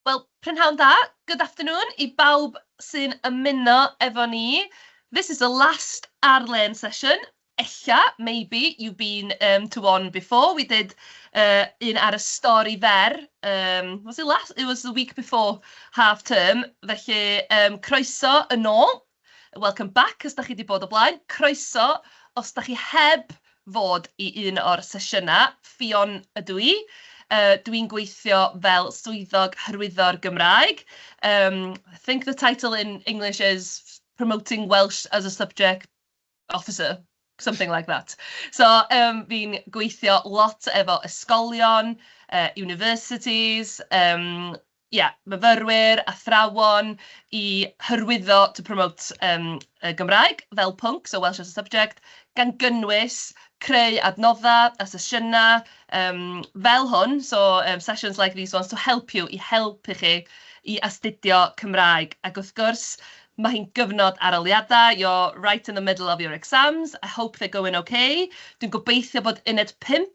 Wel, prynhawn da, good afternoon I bawb sy'n ymuno efo ni. This is the last Ar-lên session. Ella, maybe, you've been to one before. We did un ar y stori fer. Was it last? It was the week before half term. Felly, croeso yn ôl. Welcome back, os da chi wedi bod o blaen. Croeso, os da chi heb fod I un o'r sesiynau, ffion ydw I. Dwi'n gweithio fel swyddog hyrwyddor Gymraeg. I think the title in English is Promoting Welsh as a Subject Officer, something like that. So, fi'n gweithio lot efo ysgolion, universities, myfyrwyr, athrawon I hyrwyddo to promote Gymraeg fel pwnc, so Welsh as a subject, gan gynnwys creu adnoddau a sesiynau fel hwn, so sessions like these ones to help you, I helpu chi I astudio Cymraeg. Ac wrth gwrs, mae hi'n gyfnod aroliadau, you're right in the middle of your exams, I hope they're going okay. Dwi'n gobeithio bod Uned 5,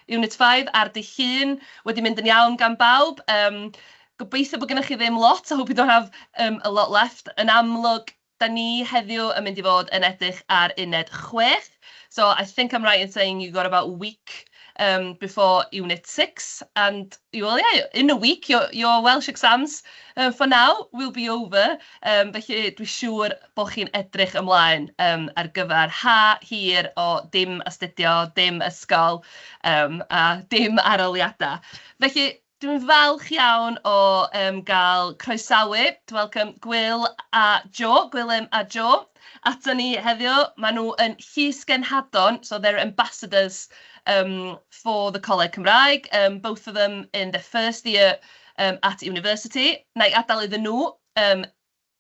Unit 5 ar dy llun wedi mynd yn iawn gan bawb. Gobeithio bod gennych chi ddim lot, I hope you don't have a lot left. Yn amlwg, da ni heddiw yn mynd I fod yn edrych ar Uned 6. So I think I'm right in saying you got about a week before Unit 6. And, well, yeah, in a week, your Welsh exams for now will be over. Felly dwi'n siŵr bod chi'n edrych ymlaen ar gyfer ha hir o dim astudio, dim ysgol, a dim aroliadau. Felly, dwi'n falch iawn o gael croesawu. To welcome Gwil a Jo, Gwilym a Jo. Ato ni heddiw, maen nhw yn llysgenhadon, so they're ambassadors for the Coleg Cymraeg, both of them in their first year at university. Na I adael iddyn nhw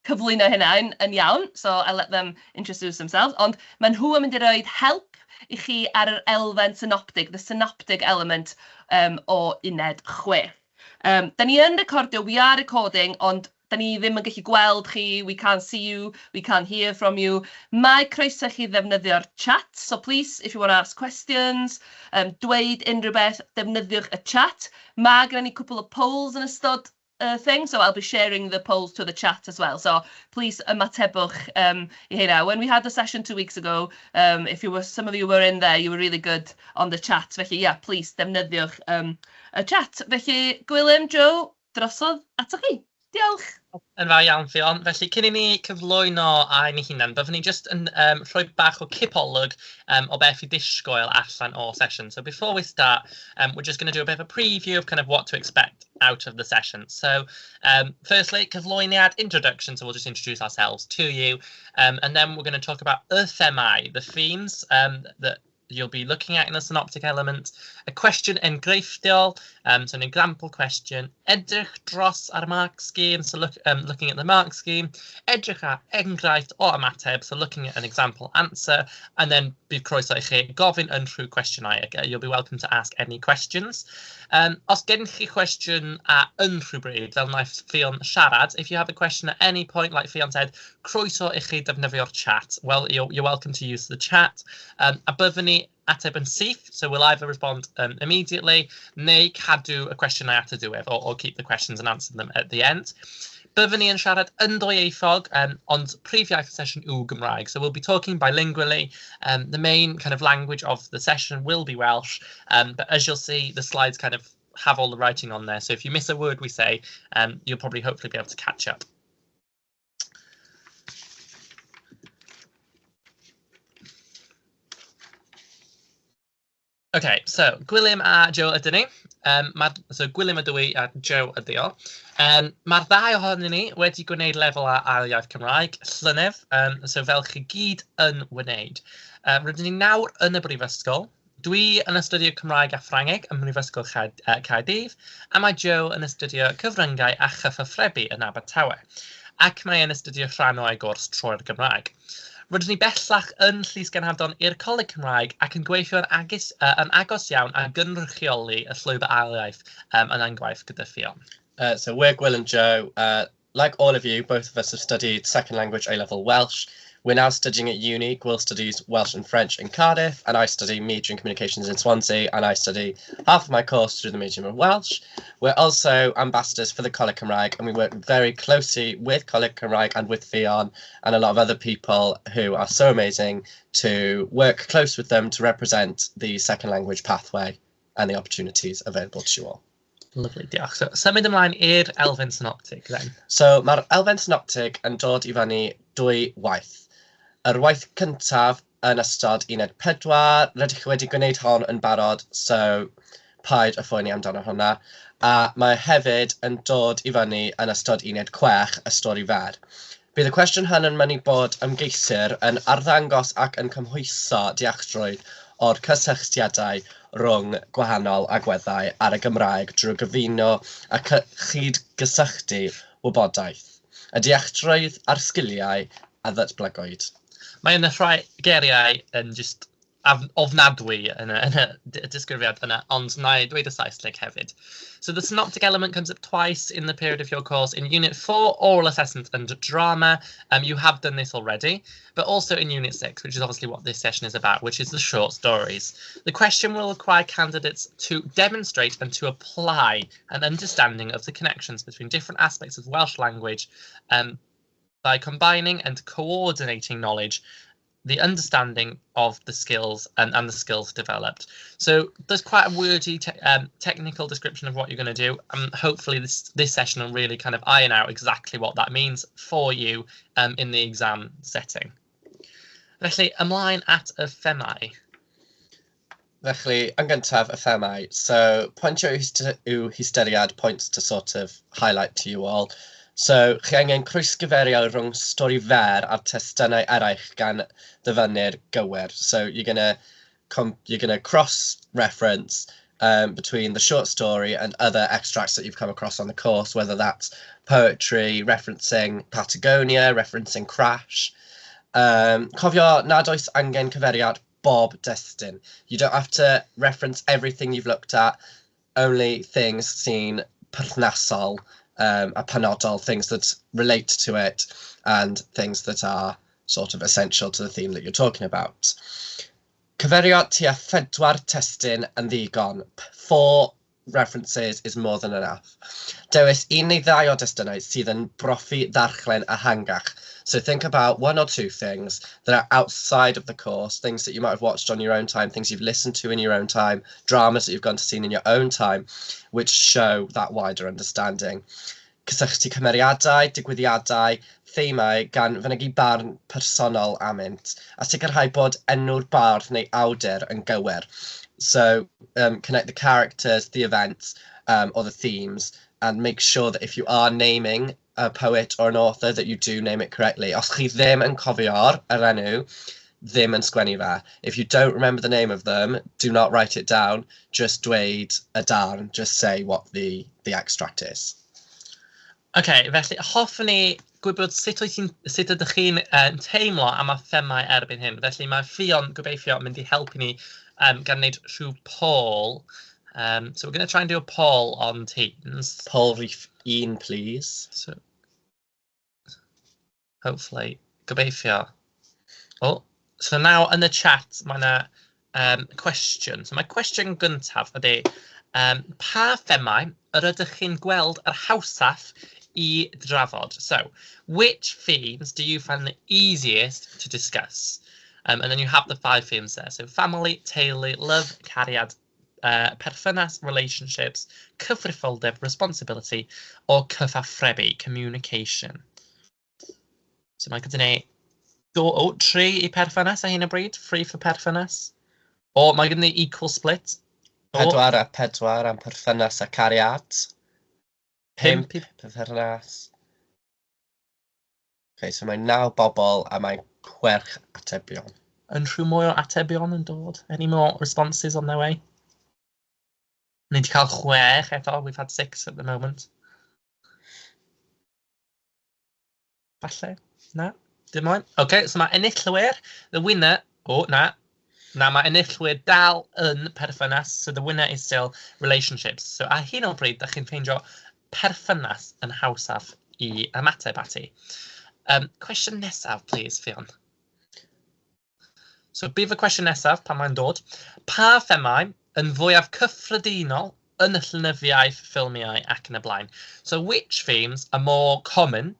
cyflwyno hynna yn iawn, so I'll let them introduce themselves. Ond maen nhw yn mynd I roed help I chi ar yr elfen synoptig, the synoptic element o Uned 6. Da ni yn recordio, we are recording, ond da ni ddim yn gallu gweld chi, we can't see you, we can't hear from you. Mae croeso chi ddefnyddio'r chat, so please, if you want to ask questions, dweud unrhyw beth, defnyddiwch y chat. Mae gen ni cwpl o polls yn ystod thing, so I'll be sharing the polls to the chat as well. So please ymatebwch I hynna. When we had the session 2 weeks ago, if some of you were in there, you were really good on the chat. Felly, yeah, please, defnyddiwch y chat. Felly, Gwilym, Jo, drosodd atoch chi. Diolch. Yn dda iawn, Fion. Felly, cyn I ni cyflwyno a ni hunan, byddwn ni just yn rhoi bach o cipolwg o beth I disgwyl allan o session. So before we start, we're just going to do a bit of a preview of kind of what to expect out of the session. So firstly, cyflwyniad, introduction, so we'll just introduce ourselves to you. And then we're going to talk about y themau, the themes that you'll be looking at in the synoptic element, a question enghreifftiol, so an example question, edrych dros ar mark scheme, so looking at the mark scheme, edrych ar enghraifft o ymateb, so looking at an example answer, and then bydd croeso I chi gofyn yn rhyw cwestiynau. You'll be welcome to ask any questions. Os gennych chi cwestiwn yn rhywbryd, fel wnaeth Fion siarad, if you have a question at any point, like Fion said, croeso I chi defnyddio'r chat. Well, you're welcome to use the chat. A byddwn ni ateb yn syth, so we'll either respond immediately, neu cadw y cwestiynau at y diwedd, or keep the questions and answer them at the end. Byddwn ni yn siarad yn dwyieithog, ond prif iaith y session yw Gymraeg. So we'll be talking bilingually. The main kind of language of the session will be Welsh, but as you'll see, the slides kind of have all the writing on there. So if you miss a word we say, you'll probably hopefully be able to catch up. Okay, so Gwilym a Jo ydyn ni. So Gwilym ydw I a Jo ydw o. Mae'r ddau ohonyn ni wedi gwneud lefel a Ail Iaith Cymraeg, llynedd, so fel chi gyd yn wneud. Rydyn ni nawr yn y brifysgol. Dwi yn astudio Cymraeg a Ffrangeg ym Mhrifysgol Caerdydd, a mae Jo yn astudio cyfryngau a chyfathrebu yn Abertawe, ac mae yn astudio rhan o'i gwrs trwy'r Gymraeg. Rydyn ni bellach yn llysgenhadon i'r Coleg Cymraeg ac yn gweithio yn agos iawn a gynrychioli y llwybr Ail Iaith yn angwaith gyda Fion. So we're Gwil and Jo. Like all of you, both of us have studied second language A-level Welsh. We're now studying at uni. Will studies Welsh and French in Cardiff, and I study Media and Communications in Swansea, and I study half of my course through the medium of Welsh. We're also ambassadors for the Coleg Cymraeg, and we work very closely with Coleg Cymraeg and with Fion and a lot of other people who are so amazing to work close with them to represent the second language pathway and the opportunities available to you all. Lovely, diolch. So, symud ymlaen i'r elfen synoptig, then. So, mae'r elfen synoptig yn dod i fyny dwy waith. Yr waith cyntaf yn ystod Uned 4, rydych chi wedi gwneud hon yn barod, so paid y phoeni amdano hwnna. A mae hefyd yn dod i fyny yn ystod Uned 6, y stori fer. Bydd y cwestiwn hyn yn mynd i bod ymgeisir yn arddangos ac yn cymhwyso dealltrwydd o'r cysylltiadau rhwng gwahanol agweddau ar y Gymraeg drwy gyfuno a chydgysylltu wybodaeth, y dealltrwydd a'r sgiliau a ddatblygwyd. Mae yna rhai geiriau yn just ofnadwy yn y disgrifiad yna, ond na i dweud y Saesneg hefyd. So the synoptic element comes up twice in the period of your course. In Unit 4, oral assessment and drama, you have done this already, but also in Unit 6, which is obviously what this session is about, which is the short stories. The question will require candidates to demonstrate and to apply an understanding of the connections between different aspects of Welsh language by combining and coordinating knowledge, the understanding of the skills and the skills developed. So there's quite a wordy technical description of what you're going to do. Hopefully this session will really kind of iron out exactly what that means for you in the exam setting. Felly, ymlaen at y themau. Felly, yn gyntaf, y themau. So, pwyntio yw hystyried, points to sort of highlight to you all. So, chi angen crwysgyferio rhwng stori fer a'r testunau eraill gan ddyfynnu'r gywir. So, you're gonna cross-reference between the short story and other extracts that you've come across on the course, whether that's poetry, referencing Patagonia, referencing Crash. Cofio, nad oes angen cyfeiriad bob destun. You don't have to reference everything you've looked at, only things sy'n perthnasol, a penodol, things that relate to it, and things that are sort of essential to the theme that you're talking about. Cyferio tua 4 testun yn ddigon. 4 references is more than enough. Dewis un neu 2 o destunau sydd yn broffi ddarllen ehangach. So think about 1 or 2 things that are outside of the course, things that you might have watched on your own time, things you've listened to in your own time, dramas that you've gone to see in your own time, which show that wider understanding. Cysylltu cymeriadau, digwyddiadau, themau gan fynegu barn personol amynt, a sicrhau bod enw'r bardd neu awdur yn gywir. So connect the characters, the events, or the themes, and make sure that if you are naming a poet or an author, that you do name it correctly. Os chi ddim yn cofio'r enw, ddim yn sgwennu fe. If you don't remember the name of them, do not write it down. Just dweud y darn, just say what the extract is. OK, felly hoffwn ni gwybod sut ydych chi'n teimlo am y themau erbyn hyn. Felly mae Fion gobeithio mynd i helpu ni gan wneud rhyw poll. So we're going to try and do a poll on Teams. Poll rhif 1, please. So hopefully, gobeithio. Oh, so now in the chat, mae yna question. So my question gyntaf ydy, pa themau yr ydych chi'n gweld yr hawsaf I drafod? So, which themes do you find the easiest to discuss? And then you have the 5 themes there. So family, teulu, love, cariad, perthynas, relationships, cyfrifoldeb, responsibility, or cyfathrebu, communication. So mae gyda ni 3 I perthynas a hyn o bryd, 3 for perthynas. O mae gyda ni equal split. 4 a 4 am perthynas a cariad. 5 perthynas. Okay, so mae 9 bobl a mae 6 atebion. Yn rhyw mwy o atebion yn dod? Any more responses on their way? Ni wedi cael 6 eto, we've had 6 at the moment. Falle? Na? Dim ond? OK, so mae enillwyr, the winner, na. Na, mae enillwyr dal yn perthynas, so the winner is still relationships. So a hyn o bryd, da chi'n ffeindio perthynas yn hawsaf I ymateb ati. Cwestiwn nesaf, please, Fion. So bydd y cwestiwn nesaf pan mae'n dod. Pa themau yn fwyaf cyffredinol yn y llenyddiaeth, ffilmiau ac yn y blaen? So which themes are more common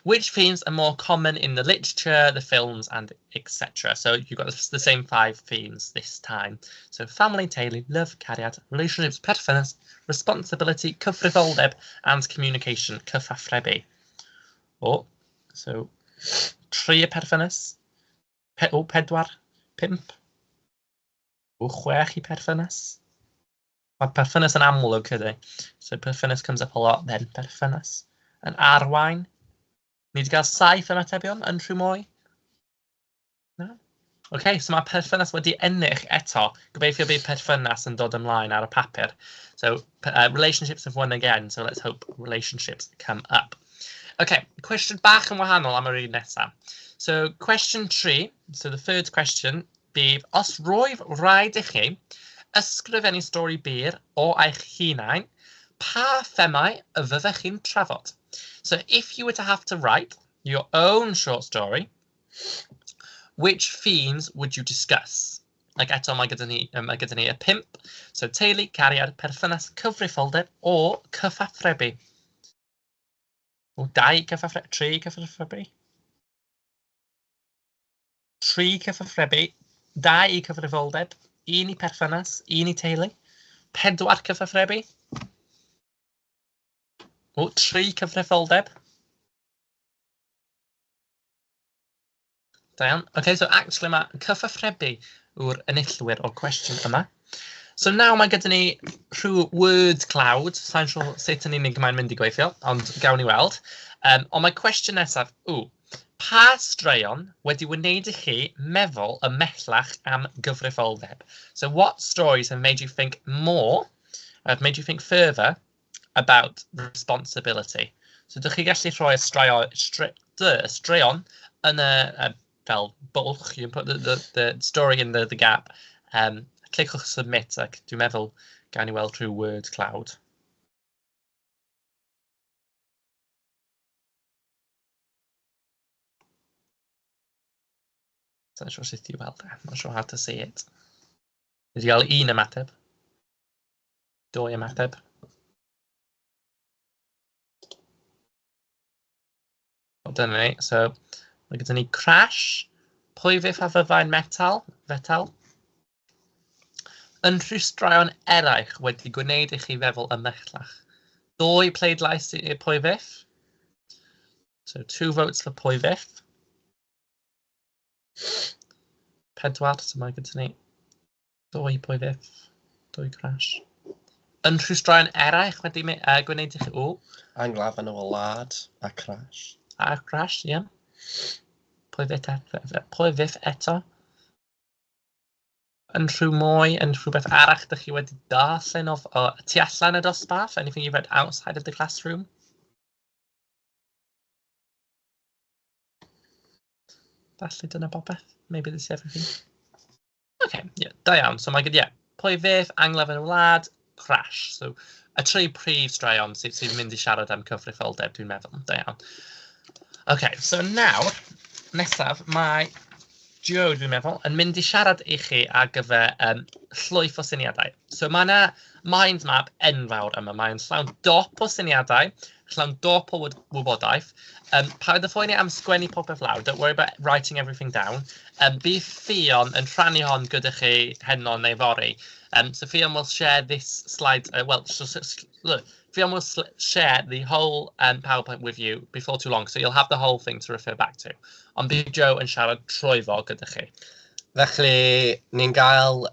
which themes are more common in the literature, the films, and etc. So you've got the same 5 themes this time. So family, teulu, love, cariad, relationships, perthynas, responsibility, cyfrifoldeb, and communication, cyfathrebu. So 3 y perthynas, 4, 5, 6 y perthynas. Mae perthynas yn amlwg ydy. So perthynas comes up a lot, then perthynas. Yn arwain. Ni wedi cael 7 ymatebion yn rhyw mwy? No? OK, so mae perthynas wedi ennill eto. Gobeithio bydd perthynas yn dod ymlaen ar y papur. So relationships have won again, so let's hope relationships come up. OK, cwestiwn bach yn wahanol am yr un nesaf. So question 3, so the third question, bydd os roedd rhaid i chi ysgrifennu stori byr o eich hunain, pa themau y fyddech chi'n trafod? So if you were to have to write your own short story, which themes would you discuss? Like eto mae gyda ni y 5. So teulu, cariad, perthynas, cyfrifoldeb o cyfathrebu. O 2 cyfathrebu, 3 cyfathrebu. 3 cyfathrebu, 2 cyfrifoldeb, 1 i perthynas, 1 i teulu, 4 cyfathrebu. O 3 cyfrifoldeb. Da iawn. OK, so actually mae cyfathrebu yw'r enillwyr o'r cwestiwn yma. So nawr mae gyda ni rhyw word cloud. Sa'n siŵr sut yn unig mae'n mynd i gweithio, ond gawn ni weld. Ond mae cwestiwn nesaf, pa straeon wedi wneud i chi meddwl ymellach am gyfrifoldeb? So what stories have made you think more, have made you think further about responsibility? So dych chi gallu rhoi y straeon yn y fel bwlch, you can put the story in the gap, cliciwch submit ac dwi'n meddwl gawn ni weld rhyw word cloud. So I'm not sure sut i weld e. I'm not sure how to see it. Wedi gael 1 ymateb. 2 ymateb. Dyna ni. So mae gyda ni crash. Pwy fydd a fyddai'n fetal? Yn rhwystraeon eraill wedi gwneud i chi feddwl ymellach. 2 pleidlais i pwy fydd. So 2 votes for pwy fydd. 4, so mae gyda ni 2 pwy fydd. 2 crash. Yn rhwystraeon eraill wedi gwneud i chi... Anglaf yn y wlad a crash. A crash, ie. Pwy fydd eto? Yn rhyw mwy, yn rhywbeth arall ydych chi wedi darllen o tu allan y dosbarth? Anything you've read outside of the classroom? Falle dyna popeth. Maybe this is everything. OK, yeah, da iawn. So mae gyda, pwy fydd, anglaf yn y wlad, crash. So y 3 prif straeon sy'n mynd i siarad am cyfrifoldeb, dwi'n meddwl. Da iawn. OK, so nawr, nesaf, mae Joe, dwi'n meddwl, yn mynd i siarad i chi ar gyfer llwyth o syniadau. So mae yna mind map enfawr yma. Mae'n llawn dop o syniadau, llawn dop o wybodaeth. Paid y phoeni am sgwennu popeth lawr, don't worry about writing everything down. Bydd Fion yn rhannu hon gyda chi heno neu fori. So Fion will share this slide, Fion will share the whole PowerPoint with you before too long, so you'll have the whole thing to refer back to. Ond bydd Joe yn siarad trwy fo gyda chi. Felly, ni'n gael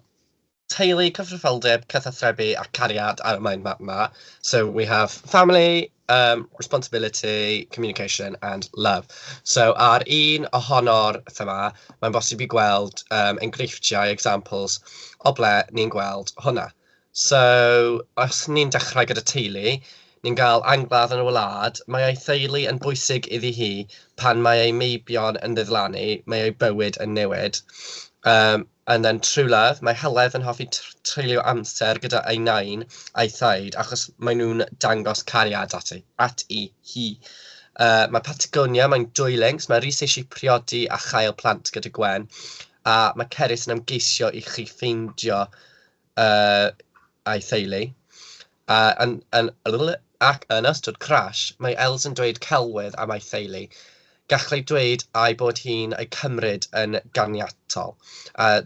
teulu, cyfrifoldeb, cyfathrebu a cariad ar y mind map yma. So we have family, responsibility, communication and love. So ar un ohono'r thema, mae'n bosib i gweld enghreifftiau, examples, o ble ni'n gweld hwnna. So, os ni'n dechrau gyda teulu, ni'n cael angladd yn y wlad, mae ei theulu yn bwysig iddi hi pan mae ei meibion yn ddidlannu, mae ei bywyd yn newid. And then true love, mae Heledd yn hoffi treulio amser gyda ei nain a'i thaid, achos mae nhw'n dangos cariad at hi. Mae Patagonia, mae'n dwy links, mae Rhys eisiau priodi a chael plant gyda Gwen, a mae Cerys yn ymgeisio i chi ffeindio a'i theulu. Ac yn ystod crash, mae Els yn dweud celwydd am ei theulu. Gallai dweud ei bod hi'n ei cymryd yn ganiatol.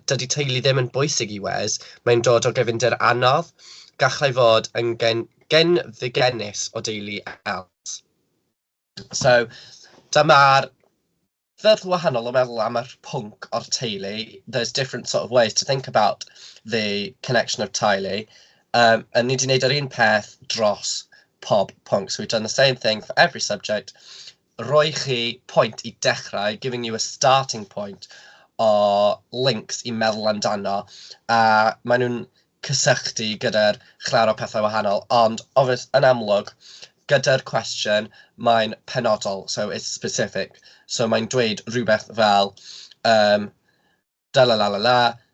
Dydy teulu ddim yn bwysig i Wes, mae'n dod o gefndir anodd, gallai fod yn gen-ddigenus o deulu Els. So, dyma'r ffyrdd wahanol o meddwl am yr pwnc o'r teulu. There's different sort of ways to think about the connection of teulu. And ni wedi gwneud yr un peth dros pob pwnc. So we've done the same thing for every subject. Roi chi pwynt i dechrau, giving you a starting point o links i meddwl amdano. A maen nhw'n cysylltu gyda'r chlawr o pethau wahanol, ond yn amlwg, gyda'r cwestiwn, mae'n penodol, so it's specific. So mae'n dweud rhywbeth fel,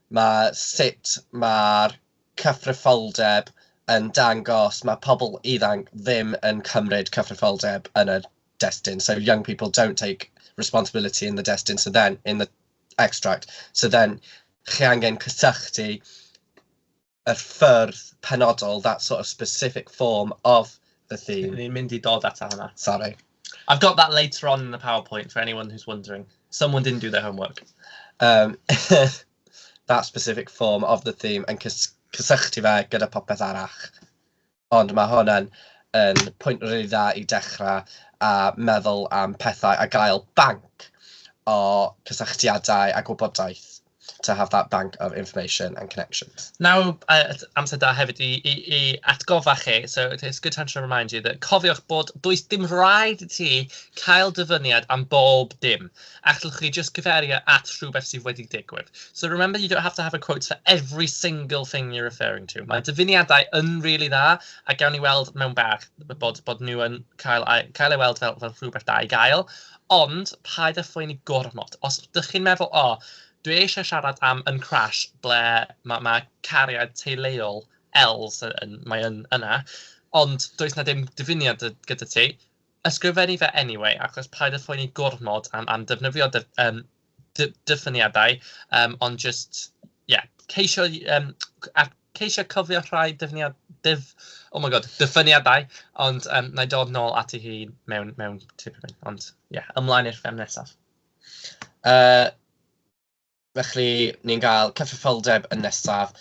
mae sut mae'r cyfrifoldeb yn dangos, mae pobl ifanc ddim yn cymryd cyfrifoldeb yn y destun. So young people don't take responsibility in the destun, so then, in the extract. So then, chi angen cysylltu y ffyrdd penodol, that sort of specific form of the theme. Ni'n mynd i dod at hwnna. Sorry. I've got that later on in the PowerPoint for anyone who's wondering. Someone didn't do their homework. That specific form of the theme yn cysylltu fe gyda popeth arall. Ond mae hwnna'n pwynt rili dda i dechrau a meddwl am pethau a gael banc o cysylltiadau a gwybodaeth, to have that bank of information and connections. Now, amser da hefyd i atgoffa chi, so it's a good time to remind you that cofiwch bod does dim rhaid i ti cael dyfyniad am bob dim. Allwch chi just cyfeirio at rhywbeth sydd wedi digwydd. So remember, you don't have to have a quote for every single thing you're referring to. Mae dyfyniadau yn really dda, a gawn ni weld mewn bach bod nhw yn cael ei weld fel rhywbeth da i gael, ond paid â phoeni gormod. Os ydych chi'n meddwl, dwi eisiau siarad am yn crash ble mae cariad teuluol Els mae yna, ond does na ddim dyfyniad gyda ti, ysgrifennu fe anyway, achos paid â phoeni gormod am defnyddio dyfyniadau, ond just, ceisio cofio rhai dyfyniadau, ond na i dod nôl ati hi mewn tipyn, ond ymlaen i'r ffem nesaf. Felly, ni'n cael cyfrifoldeb yn nesaf.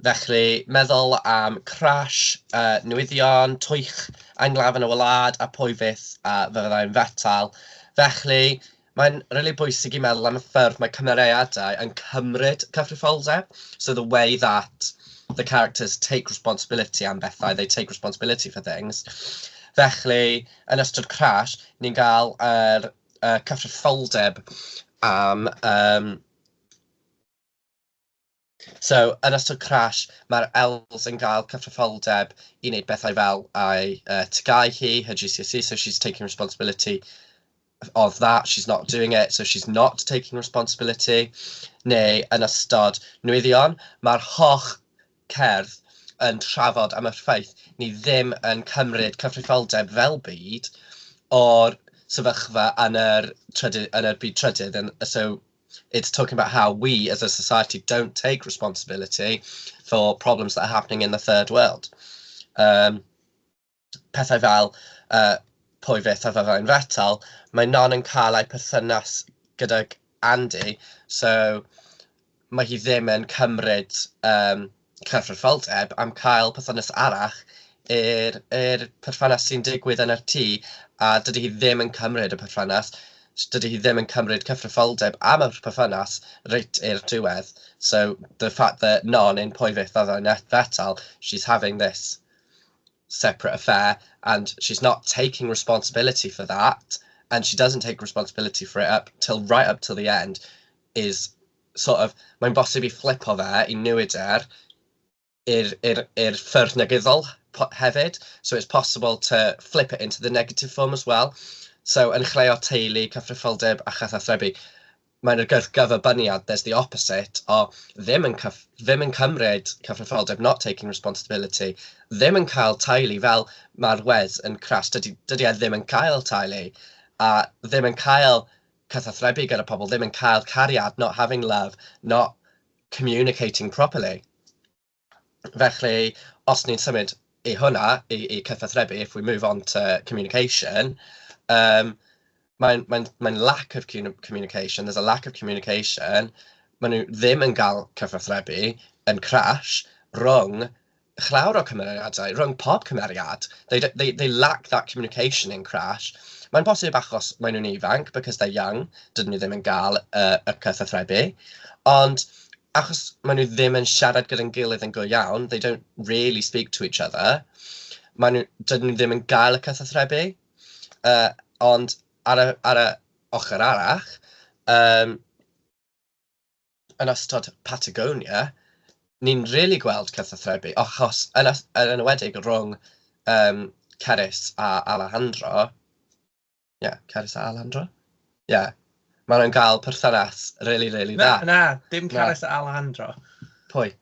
Felly, meddwl am crash, newyddion, twych anglafen y wlad a pwy fyth fyddai'n fetal. Felly, mae'n rili bwysig i meddwl am y ffyrdd mae cymeriadau yn cymryd cyfrifoldeb. So the way that the characters take responsibility am bethau, they take responsibility for things. Felly, yn ystod crash, ni'n cael cyfrifoldeb am... So, yn ystod crash, mae'r Els yn cael cyfrifoldeb i wneud bethau fel ei tygau hi, her GCSE, so she's taking responsibility of that. She's not doing it, so she's not taking responsibility. Neu, yn ystod newyddion, mae'r holl cerdd yn trafod am y ffaith ni ddim yn cymryd cyfrifoldeb fel byd o'r sefyllfa yn yr byd trydydd. And so, it's talking about how we as a society don't take responsibility for problems that are happening in the third world. Pethau fel pwy fyth a fyddai'n fetal, mae non yn cael ei perthynas gyda Andy, so mae hi ddim yn cymryd cyfrifoldeb am cael perthynas arall i'r perthynas sy'n digwydd yn yr tŷ, a dydy hi ddim yn cymryd y perthynas. Dydy hi ddim yn cymryd cyfrifoldeb am y perthynas reit i'r diwedd. So the fact that non in pwy fyth fyddai'n fetal, she's having this separate affair and she's not taking responsibility for that, and she doesn't take responsibility for it right up till the end, is sort of, mae'n bosib i flipo fe i newider i'r ffyrdd negyddol hefyd. So it's possible to flip it into the negative form as well. So, yn lle o teulu, cyfrifoldeb a chyfathrebu, mae'n gyferbyniad, there's the opposite o ddim yn cymryd cyfrifoldeb, not taking responsibility, ddim yn cael teulu fel mae'r Wes yn crash, dydy e ddim yn cael teulu, a ddim yn cael cyfathrebu gyda pobl, ddim yn cael cariad, not having love, not communicating properly. Felly, os ni'n symud i hwnna, i cyfathrebu, if we move on to communication, mae'n lack of communication, there's a lack of communication, maen nhw ddim yn cael cyfathrebu yn crash rhwng llawer o cymeriadau, rhwng pob cymeriad. They lack that communication in crash. Mae'n bosib achos maen nhw'n ifanc, because they're young, dydyn nhw ddim yn cael y cyfathrebu, ond achos maen nhw ddim yn siarad gyda'n gilydd yn go iawn, they don't really speak to each other, dydyn nhw ddim yn gael y cyfathrebu, ond ar y ochr arall, yn ystod Patagonia, ni'n really gweld cyfathrebu, achos yn enwedig rhwng Cerys a Alejandro, Cerys a Alejandro? Maen nhw'n cael perthynas really dda. Na, dim Cerys a Alejandro. Pwy?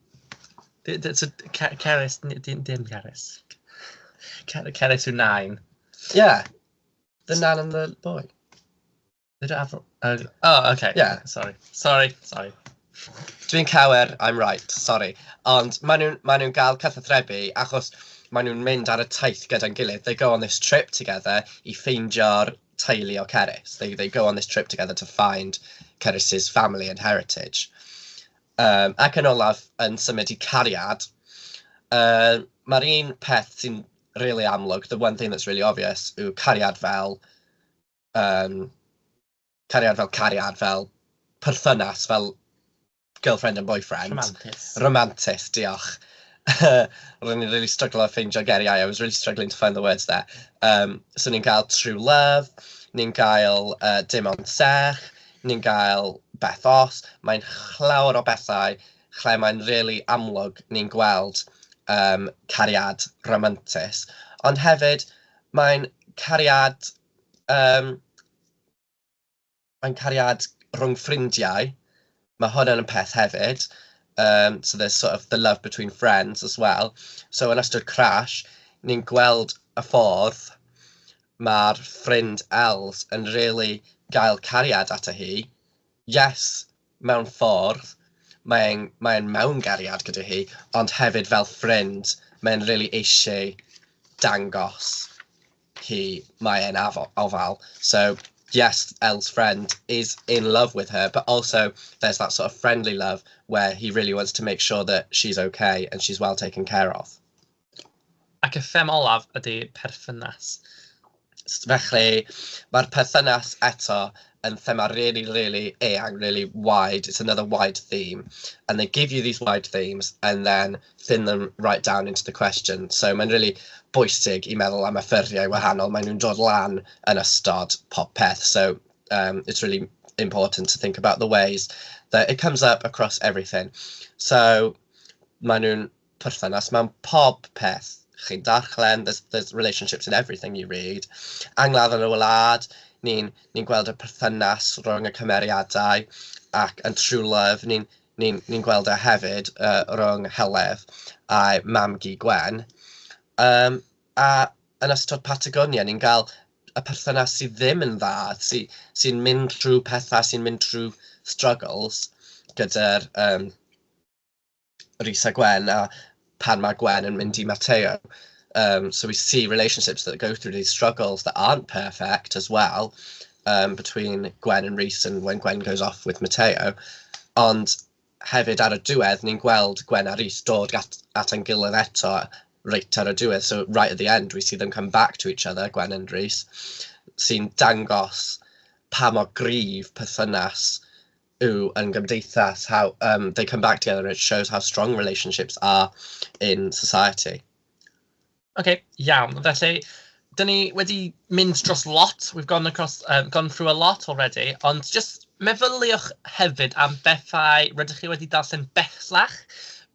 Cerys, dim Cerys. Cerys yw 9. Yeah, the nan and the boy. They don't have... Oh, okay. Yeah. Sorry. Dwi'n cywir, I'm right, sorry. Ond maen nhw'n gael cyfathrebu achos maen nhw'n mynd ar y taith gyda'n gilydd. They go on this trip together I ffeindio'r teulu o Cerys. They go on this trip together to find Cerys's family and heritage. Ac yn olaf, yn symud I cariad, mae'r un peth sy'n really amlwg, the one thing that's really obvious, yw cariad fel perthynas, fel girlfriend and boyfriend. Romantis, diolch. Ro'n i'n really struggle to ffeindio geriau. I was really struggling to find the words there. So ni'n cael true love, ni'n cael dim ond sech, ni'n cael beth os. Mae'n llawer o bethau lle mae'n really amlwg ni'n gweld cariad romantis. Ond hefyd, mae'n cariad rhwng ffrindiau. Mae hwnna'n peth hefyd. So there's sort of the love between friends as well. So yn ystod crash, ni'n gweld y ffordd mae'r ffrind Els yn really gael cariad ata hi. Yes, mewn ffordd, mae'n mewn gariad gyda hi, ond hefyd fel ffrind, mae'n really eisiau dangos hi mae'n ofal. So yes, Elle's friend is in love with her, but also there's that sort of friendly love where he really wants to make sure that she's okay and she's well taken care of. Ac y them olaf ydy perthynas. Felly, mae'r perthynas eto yn thema really eang, really wide. It's another wide theme. And they give you these wide themes and then thin them right down into the question. So mae'n really bwysig I meddwl am y ffurfiau wahanol. Maen nhw'n dod lan yn ystod pob peth. So it's really important to think about the ways that it comes up across everything. So maen nhw'n perthynas mewn pob peth. Chi'n darllen, there's relationships in everything you read. Angladd yn y wlad, ni'n gweld y perthynas rhwng y cymeriadau ac yn true love, ni'n gweld y hefyd rhwng Heledd a Mamgu Gwen. A yn ystod Patagonia, ni'n cael y perthynas sydd ddim yn dda, sy'n mynd trwy pethau, sy'n mynd trwy struggles gyda'r Rhys a Gwen a pan mae Gwen yn mynd I Matteo. So we see relationships that go through these struggles that aren't perfect as well, between Gwen and Rhys and when Gwen goes off with Matteo. Ond hefyd ar y diwedd, ni'n gweld Gwen a Rhys dod at ein gilydd eto right ar y diwedd. So right at the end, we see them come back to each other, Gwen and Rhys, sy'n dangos pa mor gryf perthynas yw yn gymdeithas, how they come back together and it shows how strong relationships are in society. OK, iawn. Felly, dyn ni wedi mynd dros lot. We've gone through a lot already. Ond just meddyliwch hefyd am bethau rydych chi wedi darllen bellach.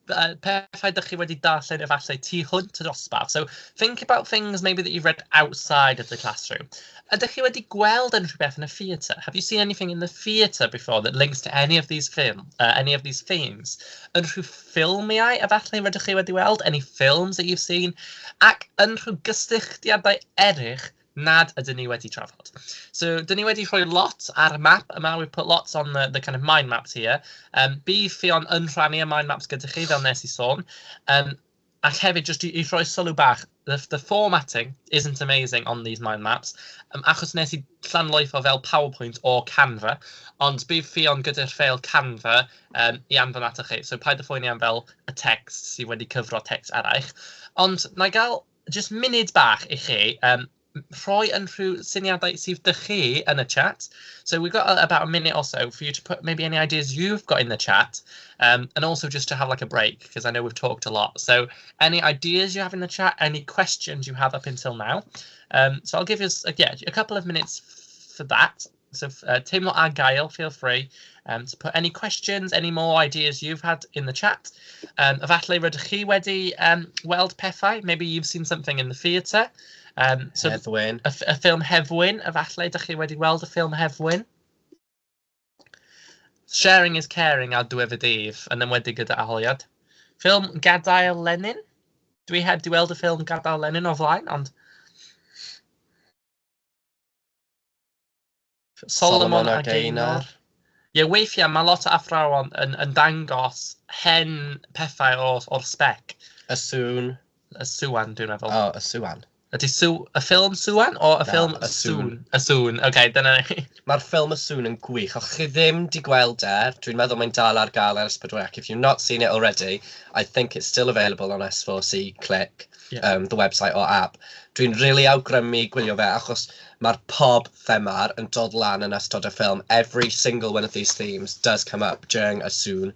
Pethau ydych chi wedi darllen efallai tu hwnt y dosbarth. So think about things maybe that you've read outside of the classroom. Ydych chi wedi gweld yn rhywbeth yn y theatre? Have you seen anything in the theatre before that links to any of these themes? Yn rhyw ffilmiau efallai rydych chi wedi weld? Any films that you've seen? Ac yn rhyw gysylltiadau eraill nad ydyn ni wedi trafod. So, dyn ni wedi rhoi lot ar y map yma. We've put lots on the kind of mind maps here. Bydd Ffion yn rhannu y mind maps gyda chi, fel nes i sôn. Ac hefyd, just i rhoi sylw bach, the formatting isn't amazing on these mind maps, achos nes i llanloifo fel PowerPoint o Canva, ond bydd Ffion gyda'r ffeil Canva i anfon atoch chi. So, paid y phoeni am fel y text sydd wedi cyfro text eraill. Ond, na i gael just munud bach i chi, rhoi yn rhyw syniadau sydd dy chi yn y chat. So we've got about a minute or so for you to put maybe any ideas you've got in the chat, and also just to have like a break, because I know we've talked a lot. So any ideas you have in the chat, any questions you have up until now. So I'll give you a couple of minutes for that. So Tim or Gael, feel free to put any questions, any more ideas you've had in the chat. Efallai rydych chi wedi weld pethau, maybe you've seen something in the theatre. So Heddwyn. A ffilm Heddwyn, efallai, ydych chi wedi weld y ffilm Heddwyn? Sharing is caring a diwedd y dydd, yn ymwedig gyda aholiad. Ffilm Gadael Lenin? Dwi heb di weld y ffilm Gadael Lenin o flaen, ond... Solomon a Einar. Ie, weithiau mae lot o athrawon yn dangos hen pethau o'r spec. Y sŵn. Y sŵan, dwi'n meddwl. O, y sŵan. Ydy y ffilm Sŵan o y ffilm y sŵn? Y sŵn, oce, dyna ni. Mae'r ffilm Y Sŵn yn gwych. O'ch chi ddim di gweld dwi'n meddwl mae'n dal ar gael ar S4C. If you've not seen it already, I think it's still available on S4C Click, the website or app. Dwi'n really awgrymu gwylio fe, achos mae'r pob themar yn dod lan yn ystod y ffilm. Every single one of these themes does come up during Y Sŵn.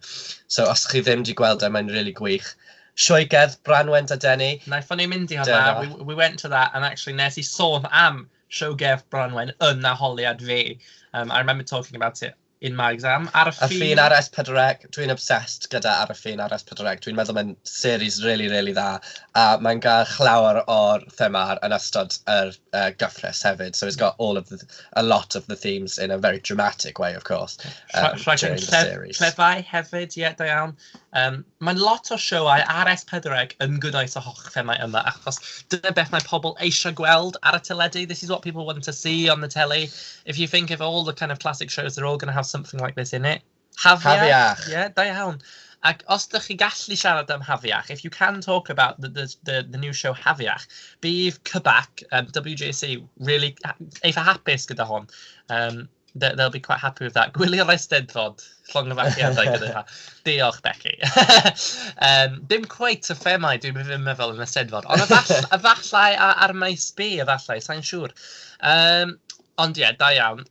So os chi ddim di gweld mae'n really gwych. Sioegedd Branwen a Denny. Naeth o'n i mynd i hwnna. We went to that, and actually nes I sôn am Sioegedd Branwen yn aholiad fi. I remember talking about it in my exam. Ar y ffin ar S4C, dwi'n obsessed gyda Ar y ffin ar S4C. Dwi'n meddwl mae'n series really, really dda. A mae'n cael llawer o'r themar yn ystod yr gyffres hefyd. So it's got a lot of the themes in a very dramatic way, of course, during the series. Clefau hefyd, ie, da iawn. Mae'n lot o sioau ar S4C yn gwneud o holl themau yma, achos dyna beth mae pobl eisiau gweld ar y teledu. This is what people want to see on the telly. If you think of all the kind of classic shows, they're all going to have something like this in it. Hafiach. Yeah, da iawn. Ac os ydych chi gallu siarad am Hafiach, if you can talk about the new show Hafiach, bydd Cybac, WJC, really eitha hapus gyda hon. They'll be quite happy with that. Gwylio'r Eisteddfod, llongyfarchiadau gyda ha. Diolch, Becky. Dim cweit y themau dwi'n meddwl yn Eisteddfod, ond efallai ar maes B, efallai, sa'n siŵr. Ond ie, da iawn.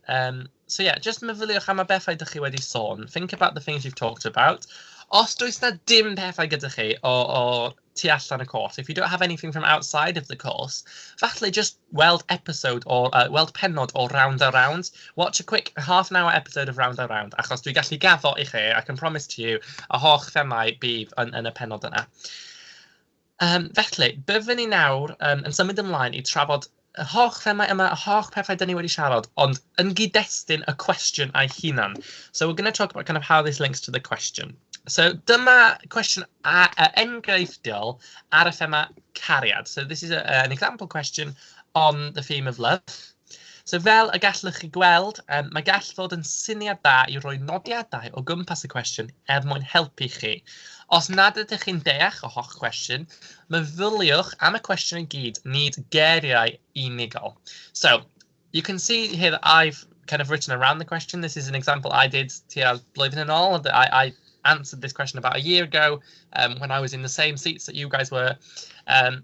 So yeah, just meddyliwch am y bethau ydych chi wedi sôn. Think about the things you've talked about. Os does na dim pethau gyda chi o tu allan y course, if you don't have anything from outside of the course, falle just weld episode or weld pennod o Round a Round. Watch a quick half-an-hour episode of Round a Round, achos dwi gallu gaddo i chi, I can promise to you, a holl themau bydd yn y pennod yna. Felly, byddwn ni nawr yn symud ymlaen i trafod y holl themau yma, y holl pethau dyn ni wedi siarad, ond yn gyd-destun y cwestiwn a'i hunan. So we're going to talk about kind of how this links to the question. So dyma cwestiwn enghreifftiol ar y thema cariad. So this is an example question on the theme of love. So fel y gallwch chi gweld, mae gall fod yn syniad da i roi nodiadau o gwmpas y cwestiwn mwyn helpu chi. Os nad ydych chi'n deall o holl cwestiwn, meddyliwch am y cwestiwn i gyd, nid geiriau unigol. So you can see here that I've kind of written around the question. This is an example I did tua blwyddyn yn ôl. I answered this question about a year ago when I was in the same seats that you guys were. And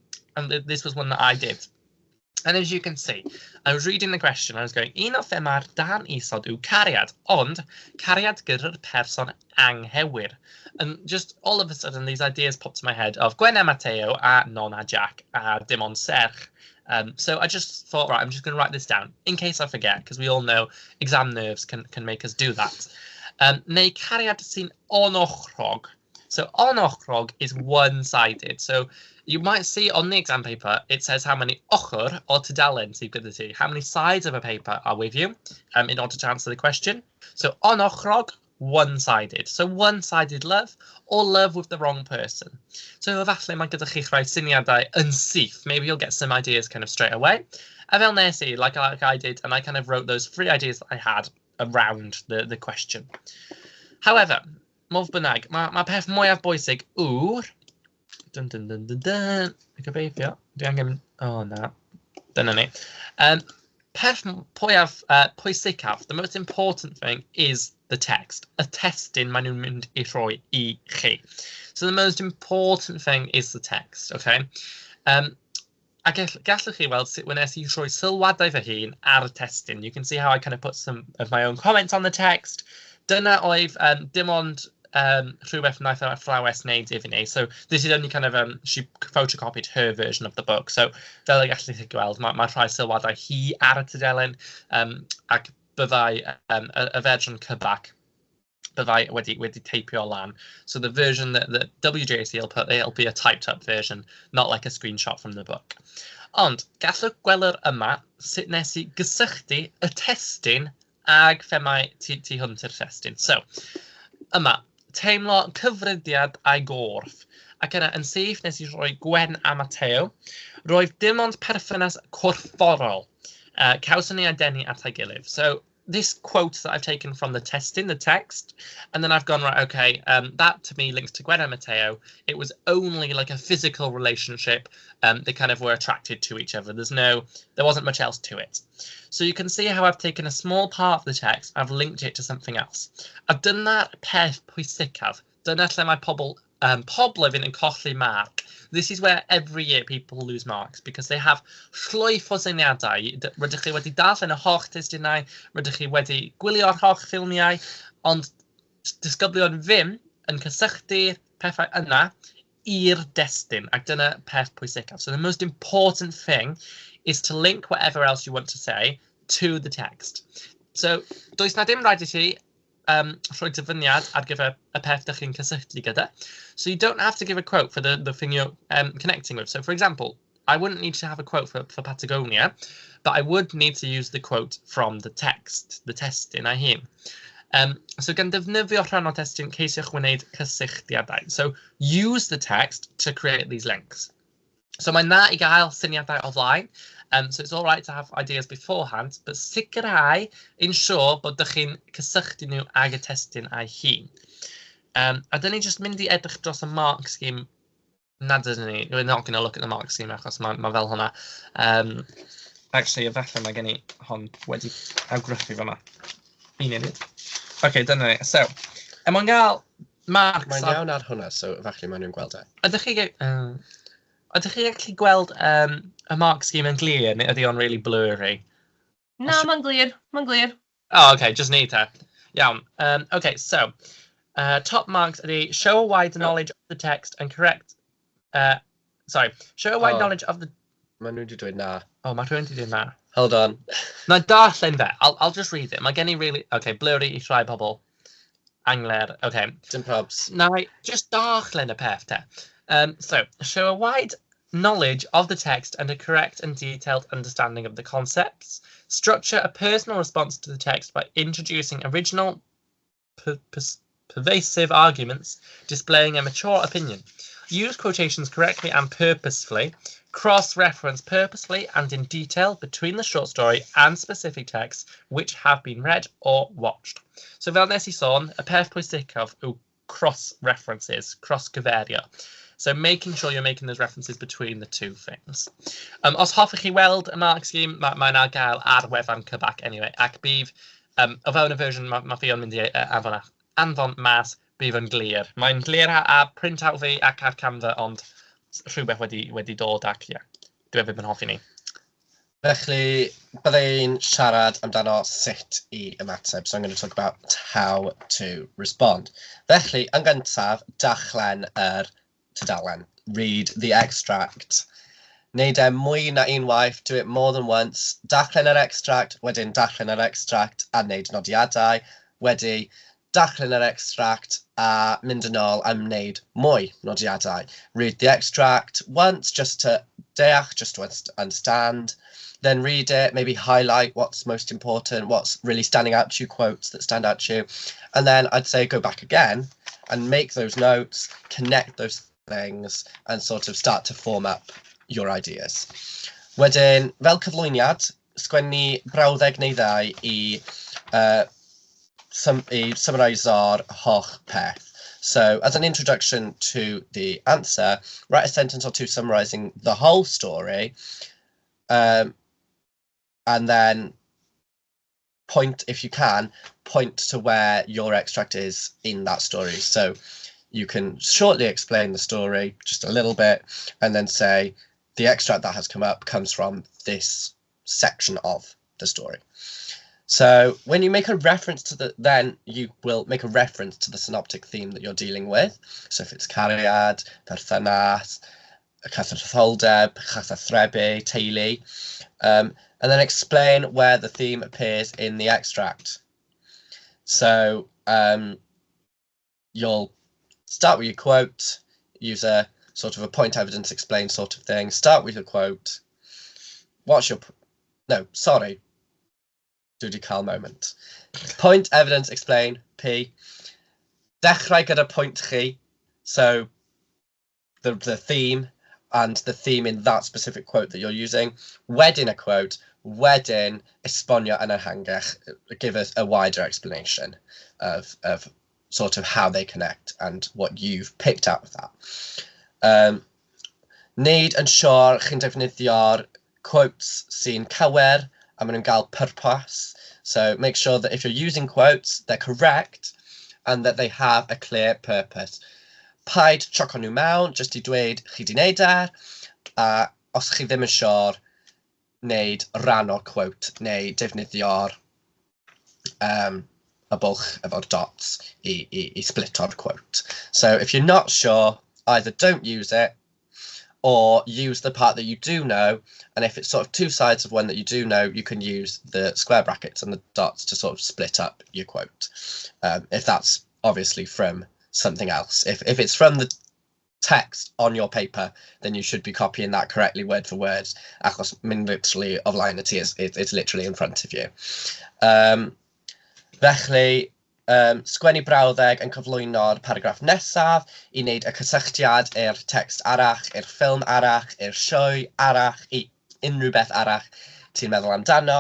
this was one that I did. And as you can see, I was reading the question, I was going, un o thema'r dan isod yw cariad, ond cariad gyda'r person anghywir. And just all of a sudden, these ideas popped to my head of Gwen a Matteo a Non a Jack a dim ond serch. So I just thought, right, I'm just going to write this down in case I forget, because we all know exam nerves can make us do that. Neu cariad sy'n onochrog. So onochrog is one-sided. So you might see on the exam paper, it says how many ochr or tudalen sydd gyda ti. How many sides of a paper are with you in order to answer the question. So onochrog one-sided. So one-sided love or love with the wrong person. So efallai mae gyda chi rhoi syniadau yn syth. Maybe you'll get some ideas kind of straight away. A fel nes I, like I did, and I kind of wrote those 3 ideas that I had around the question. However, modd bynnag, mae peth mwyaf bwysig yw'r... Dun dun dun dun dun. Gobeithio. Dwi angen... O, na. Dyna ni. Peth mwyaf pwysicaf, the most important thing is the text. Y testyn maen nhw'n mynd I rhoi I chi. So the most important thing is the text, okay? A gallwch chi weld sut wnes I rhoi sylwadau fy hun ar y testyn. You can see how I kind of put some of my own comments on the text. Dyna oedd dim ond rhywbeth wnaeth yr athrawes wneud iddyn ni. So this is only kind of, she photocopied her version of the book. So fel y gallwch chi gweld, mae rhai sylwadau hi ar y tudalen ac byddai y fersiwn cybac byddai wedi teipio lan. So the version that WJC will put, it'll be a typed up version, not like a screenshot from the book. Ond, gallwch gweler yma sut nes I gysylltu y testyn ag themau tu hwnt i'r testyn. So, yma, teimlo cyfrifiad a'i gorff. Ac yna, yn syth nes I rhoi Gwen a Matteo. Roedd dim ond perthynas corfforol. Cawson ni a denu at ei gilydd. So, this quote that I've taken from the testing, the text, and then I've gone, right, okay, that to me links to Gwen and Matteo. It was only like a physical relationship. They kind of were attracted to each other. There wasn't much else to it. So you can see how I've taken a small part of the text, I've linked it to something else. A dyna'r peth pwysicaf. Dyna lle mae pobl yn colli marc. This is where every year people lose marks because they have llwyth o syniadau. Rydych chi wedi darllen y holl testunau, rydych chi wedi gwylio'r holl ffilmiau, ond disgyblion ddim yn cysylltu'r pethau yna i'r destun, ac dyna peth pwysicaf. So the most important thing is to link whatever else you want to say to the text. So, does na dim rhaid I ti rhoi dyfyniad ar gyfer y peth dych chi'n cysylltu gyda. So you don't have to give a quote for the thing you're connecting with. So for example, I wouldn't need to have a quote for Patagonia, but I would need to use the quote from the text, the testyn ei hun. So gan defnyddio rhan o testyn ceisiwch wneud cysylltiadau. So use the text to create these links. So mae'n na I gael syniadau o flaen. So it's all right to have ideas beforehand, but sicrhau, ensure bod dych chi'n cysylltu nhw ag y testyn ei hun. A dyn ni just mynd I edrych dros y mark scheme. Na dyn ni. We're not going to look at the mark scheme achos mae fel hwnna. Actually, efallai mae gen I hon wedi awgrychu fyma. Un munud. OK, dyna ni. So, mae'n gael marks... Mae'n iawn ar hwnna, so efallai maen nhw'n gweld e. Ydych chi gallu gweld y mark scheme yn glir, neu ydy o'n really blurry? Na, mae'n glir, mae'n glir. Oh, OK, just need to. Iawn. OK, so, top marks ydy show a wide knowledge of the text and correct... show a wide knowledge of the... Maen nhw wedi dweud na. Oh, mae rhywun wedi dweud na. Hold on. Na darllen fe. I'll just read it. Mae gen I really... OK, blurry I rhai pobl. Angler. OK. Dim probs. Na, just darllen y peth te. So, show a wide knowledge of the text and a correct and detailed understanding of the concepts. Structure a personal response to the text by introducing original, pervasive arguments, displaying a mature opinion. Use quotations correctly and purposefully. Cross-reference purposefully and in detail between the short story and specific texts which have been read or watched. So fel nes I sôn, y peth pwysicaf yw cross-references, cross-gyferio. So making sure you're making those references between the two things. Os hoffech chi weld y mark scheme, mae'n ar gael ar wefan cybac anyway. Ac bydd, o fewn y version mae fi o'n mynd I anfon mas, bydd yn glir. Mae'n glir a print out fi ac ar Canva, ond rhywbeth wedi dod ac ie. Dwi hefyd yn hoffi ni. Felly, byddai'n siarad amdano sut I ymateb. So I'm going to talk about how to respond. Felly, yn gyntaf, dachlen yr tudalen. Read the extract. Neud e mwy na unwaith, do it more than once. Dachlen yr extract, wedyn dachlen yr extract a neud nodiadau. Wedi dachlen yr extract, a mynd yn ôl am wneud mwy nodiadau. Read the extract once just to deall, just to understand. Then read it, maybe highlight what's most important, what's really standing out to you, quotes that stand out to you. And then I'd say go back again and make those notes, connect those things, and sort of start to form up your ideas. Wedyn, fel cyflwyniad, sgwennu brawddeg neu ddau i summarisor holl peth. So, as an introduction to the answer, write a sentence or two summarising the whole story, and then point, if you can, point to where your extract is in that story. So you can shortly explain the story, just a little bit, and then say, the extract that has come up comes from this section of the story. So when you make a reference to then you will make a reference to the synoptic theme that you're dealing with. So if it's cariad, perthynas, cythrholdeb, chythrebu, teulu, and then explain where the theme appears in the extract. So you'll start with your quote, use a sort of a point evidence explain sort of thing. Start with your quote. What's your... No, sorry. Dwi 'di cael moment. Point, evidence, explain, P. Dechrau gyda point chi. So the theme and the theme in that specific quote that you're using. Wedyn a quote. Wedyn esbonio yn ehangach. Give us a wider explanation of sort of how they connect and what you've picked out of that. Neud yn siŵr chi'n defnyddio'r quotes sy'n cywir a maen nhw'n gael purpose. So make sure that if you're using quotes, they're correct and that they have a clear purpose. Paid choco nhw mewn, jyst i dweud chi di wneud a os chi ddim yn siŵr, wneud rhan o'r quote neu defnyddio'r y bwlch efo'r dots i splito'r quote. So if you're not sure, either don't use it or use the part that you do know, and if it's sort of two sides of one that you do know, you can use the square brackets and the dots to sort of split up your quote, if that's obviously from something else. If it's from the text on your paper, then you should be copying that correctly word for word, achos mynd literally o flaen y ti, it's literally in front of you. Felly, sgwennu brawddeg yn cyflwyno'r paragraff nesaf i wneud y cysylltiad i'r text arall, i'r ffilm arall, i'r sioe arall, i unrhyw beth arall ti'n meddwl amdano,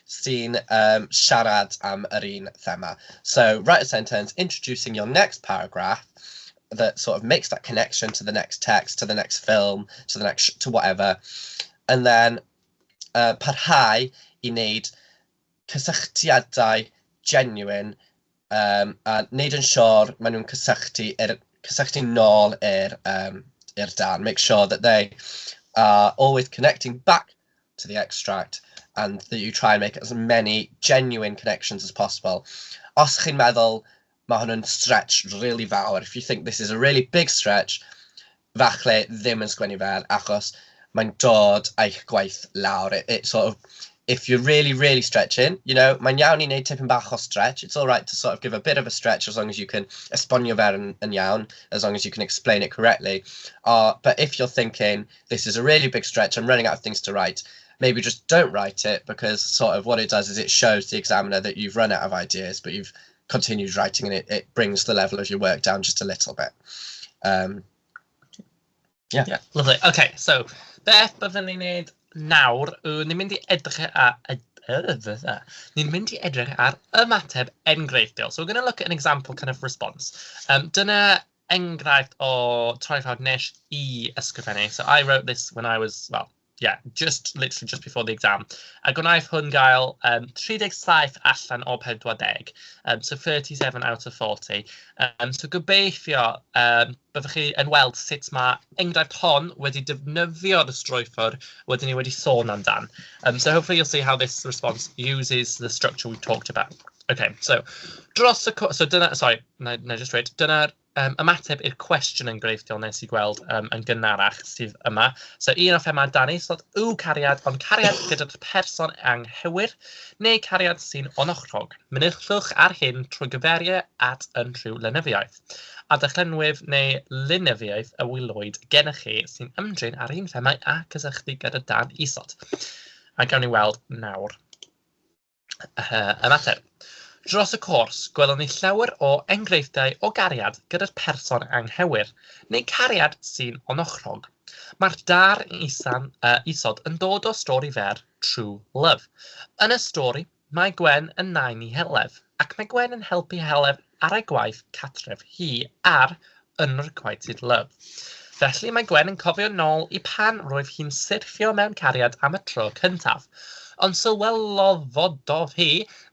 sy'n siarad am yr un thema. So write a sentence introducing your next paragraph that sort of makes that connection to the next text, to the next film, to whatever. And then parhau i wneud cysylltiadau genuine a wneud yn siŵr maen nhw'n cysylltu nôl i'r darn. Make sure that they are always connecting back to the extract and that you try and make as many genuine connections as possible. Os chi'n meddwl mae hwn yn stretch really fawr, if you think this is a really big stretch, falle ddim yn sgwennu fel achos mae'n dod eich gwaith lawr. It sort of, if you're really, really stretching, you know, mae'n iawn i wneud tipyn bach o stretch. It's all right to sort of give a bit of a stretch as long as you can esbonio fer yn iawn, as long as you can explain it correctly. But if you're thinking, this is a really big stretch, I'm running out of things to write, maybe just don't write it, because sort of what it does is it shows the examiner that you've run out of ideas, but you've continued writing, and it brings the level of your work down just a little bit. Yeah, lovely. Okay, so beth byddwn ni'n neud nawr, ni'n mynd i edrych ar ymateb enghreifftiol. So we're going to look at an example kind of response. Dyna enghraifft o traethawd nes I ysgrifennu. So I wrote this when I was, well, yeah, literally just before the exam. A gwnaeth hwn gael 37 allan o 40. So 37 out of 40. So gobeithio byddwch chi yn weld sut mae enghraifft hon wedi defnyddio'r strwythur wedyn ni wedi sôn amdan. So hopefully you'll see how this response uses the structure we've talked about. Okay, so so dyna, sorry, na just dweud, dyna'r ymateb i'r cwestiwn yn greiddiol nes i gweld yn gynharach sydd yma. So un o thema Dani, so yw cariad, ond cariad gyda'r person anghywir, neu cariad sy'n onochrog. Mynychwch ar hyn trwy gyferiau at unrhyw lenyddiaeth. A dychlenwyf neu lenyddiaeth y wylwyd gennych chi sy'n ymdrin ar un themau a cysylltu gyda Dan Isod. A gawn ni weld nawr ymateb. Dros y cwrs, gwelwn ni llawer o enghreifftiau o gariad gyda'r person anghywir, neu cariad sy'n onochrog. Mae'r dar Isod yn dod o stori fer True Love. Yn y stori, mae Gwen yn nain i Helef, ac mae Gwen yn helpu Helef ar ei gwaith catref hi ar Unrequited Love. Felly mae Gwen yn cofio nôl i pan roedd hi'n syrthio mewn cariad am y tro cyntaf, ond sylwelodd hi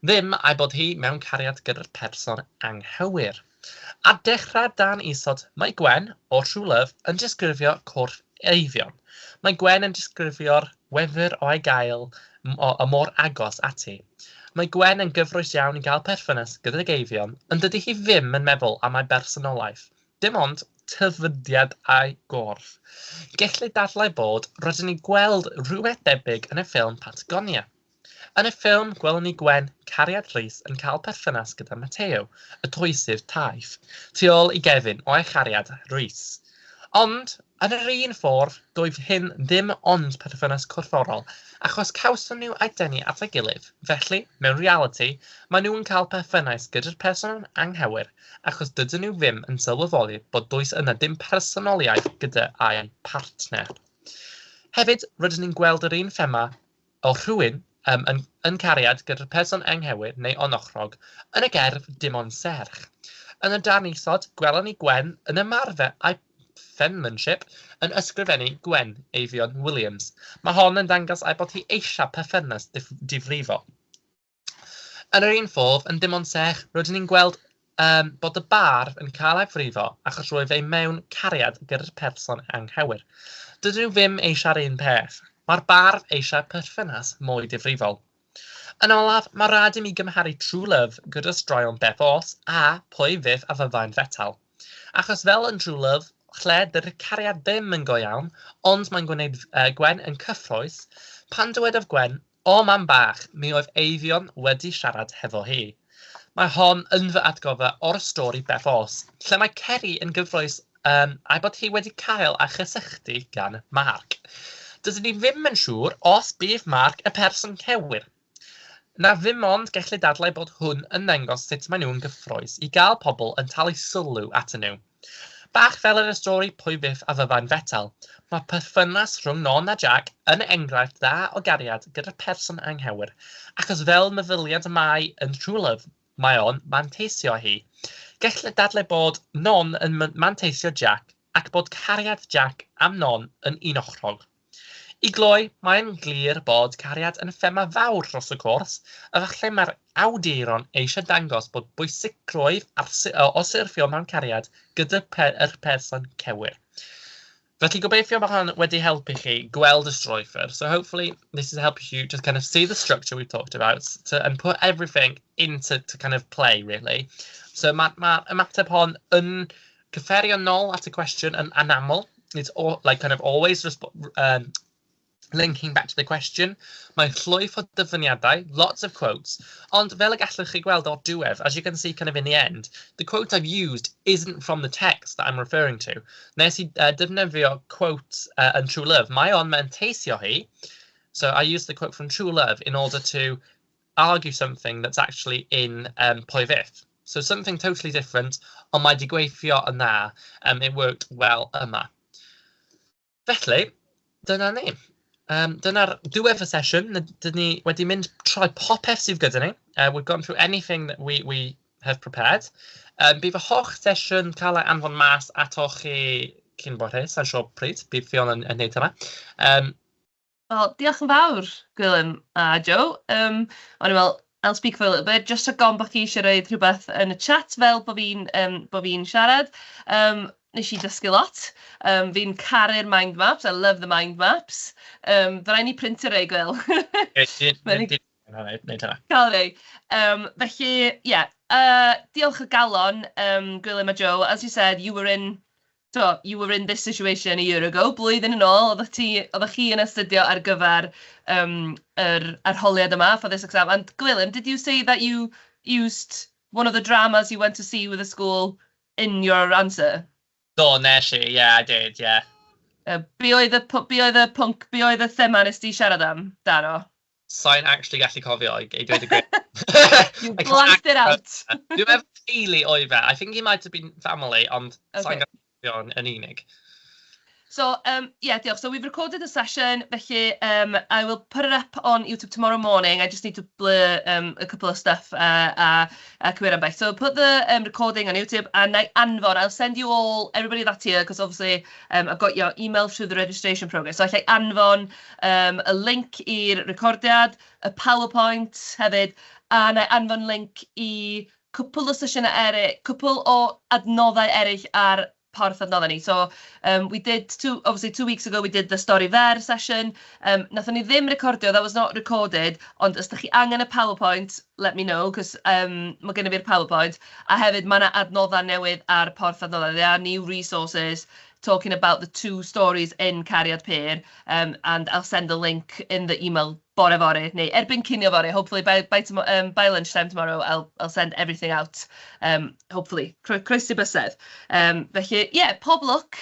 ddim ei bod hi mewn cariad gyda'r person anghywir. A dechrau Dan Isod, mae Gwen, o True Love, yn disgrifio corff eifion. Mae Gwen yn disgrifio'r wefr o ei gael y mor agos ati. Mae Gwen yn gyfrwys iawn i gael perthynas gyda'r eifion, ond dydy hi ddim yn meddwl am ei bersonolaeth. Dim ond tyfydiad a'i gorff. Gellir dadlau bod rydyn ni gweld rhywbeth debyg yn y ffilm Patagonia. Yn y ffilm, gwelwn ni Gwen, cariad Rhys, yn cael perthynas gyda Matteo, y toesydd taith, tu ôl i gefn o ei chariad Rhys. Ond, yn yr un ffordd, doedd hyn ddim ond perthynas corfforol, achos cawson nhw eu denu at ei gilydd. Felly, mewn reality, maen nhw'n cael perthynas gyda'r person anghywir, achos dydyn nhw ddim yn sylweddoli bod does yna dim personoliaeth gyda ei partner. Hefyd, rydyn ni'n gweld yr un thema o rhywun yn cariad gyda'r person anghywir neu onochrog yn y gerdd dim ond serch. Yn y darn Isod, gwelwn ni Gwen yn ymarfer ei penmanship yn ysgrifennu Gwen Eifion Williams. Mae hon yn dangos ei bod hi eisiau perthynas difrifol. Yn yr un ffordd, yn dim ond sech, rydyn ni'n gweld bod y barf yn cael ei frifo achos roedd ei mewn cariad gyda'r person anghywir. Dydyn nhw ddim eisiau'r un peth. Mae'r barf eisiau perthynas mwy difrifol. Yn olaf, mae rhaid i mi gymharu True Love gyda straeon Beth Os a pwy fydd a fyddai'n fetal. Achos fel yn True Love, lle dy'r cariad ddim yn go iawn, ond mae'n gwneud Gwen yn cyffrous, pan dywedodd Gwen, o mam bach, mi oedd Eifion wedi siarad hefo hi. Mae hon yn fy atgoffa o'r stori Beth Os, lle mae Ceri yn gyfrwys ai bod hi wedi cael a chysylltu gan Mark. Dydyn ni ddim yn siŵr os bydd Mark y person cywir. Na ddim ond gellir dadlau bod hwn yn dangos sut maen nhw'n gyffrous i gael pobl yn talu sylw atyn nhw. Bach fel yn y stori Pwy Fyth a Fyddai'n Fetal, mae perthynas rhwng Non a Jack yn enghraifft dda o gariad gyda'r person anghywir, achos fel meddyliad Mai yn True Love, mae o'n manteisio hi. Gellir dadlau bod Non yn manteisio Jack ac bod cariad Jack am Non yn unochrog. I gloi, mae'n glir bod cariad yn thema fawr dros y cwrs, a falle mae'r awduron eisiau dangos bod bwysigrwydd o syrthio mewn cariad gyda'r person cywir. Felly gobeithio mae hwn wedi helpu chi gweld y strwythur. So hopefully this has helped you to kind of see the structure we've talked about and put everything into kind of play, really. So mae ymateb hon yn cyffurio nôl at y cwestiwn yn anaml. It's all, like kind of always linking back to the question. Mae llwyth o dyfyniadau, lots of quotes, ond fel y gallwch chi gweld o'r diwedd, as you can see kind of in the end, the quote I've used isn't from the text that I'm referring to. Nes I defnyddio quote yn True Love. Mae o'n manteisio hi, so I used the quote from True Love in order to argue something that's actually in Pwy Fyth. So something totally different, ond mae di gweithio yn dda, it worked well yma. Felly, dyna ni. Dyna'r diwedd y sesiwn. Dyn ni wedi mynd trwy popeth sydd gyda ni. We've gone through anything that we have prepared. Bydd fy holl sesiwn cael ei anfon mas atoch chi cyn bore, sa'n siŵr pryd, bydd Fion yn neud yma. Wel, diolch yn fawr, Gwilym a Joe. O'n i'n meddwl, I'll speak for a little bit, just rhag bod chi eisiau rhoi rhywbeth yn y chat fel bod fi'n siarad. Nes I dysgu lot. Fi'n caru'r mind maps. I love the mind maps. Fydda ni printer ei, Gwil. Neud hynna. Cael rei. Felly, ie, diolch o galon, Gwilym a Joe. As you said, you were in this situation a year ago, blwyddyn yn ôl, oeddech chi yn astudio ar gyfer yr arholiad yma for this exam. And Gwilym, did you say that you used one of the dramas you went to see with the school in your answer? Do, nes I, yeah, I did, yeah. Be oedd y thema nes di siarad am, Dano? Sa'n actually gallu cofio i dweud y gwir. You I can't blanked it out. Dwi'n meddwl teulu oedd fe. I think he might have been family, ond Okay. sa'n gallu cofio yn unig. So, yeah, diolch. So we've recorded the session, felly I will put it up on YouTube tomorrow morning. I just need to blur a couple of stuff a cywir am beth. So put the recording on YouTube, and I'll send you all, everybody that's here, because obviously I've got your email through the registration progress. So allai anfon a link i'r recordiad, a PowerPoint hefyd, a na anfon link I cwpl o sesiynau eraill, cwpl o adnoddau eraill ar porth adnoddau ni. So we did, 2 weeks ago, we did the stori fer session. Nathon ni ddim recordio, that was not recorded, ond os ydych chi angen y PowerPoint, let me know, because mae gen I fi'r PowerPoint. A hefyd, mae yna adnoddau newydd ar porth adnoddau. There are new resources talking about the 2 stories in Cariad Pear, and I'll send a link in the email bore fory, neu erbyn cinio fory. Hopefully by lunchtime tomorrow, I'll send everything out. Hopefully, croeso bysedd. Felly, yeah, pob luck.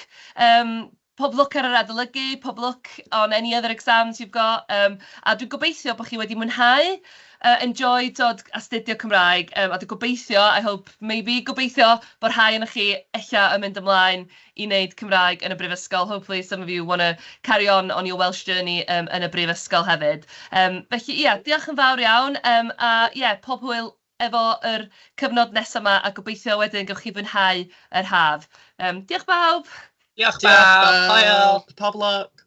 Pob luck ar yr adolygu, pob luck on any other exams you've got. A dwi'n gobeithio bod chi wedi mwynhau, enjoy dod astudio Cymraeg. A dwi'n gobeithio, gobeithio bod rhai yn chi ella yn mynd ymlaen I wneud Cymraeg yn y brifysgol. Hopefully some of you want to carry on your Welsh journey yn y brifysgol hefyd. Felly, ie, diolch yn fawr iawn. A ie, pob hwyl efo yr cyfnod nesaf yma, a gobeithio wedyn gewch chi fwynhau yr haf. Diolch bawb! Diolch bawb! Hwyl! Pob luck!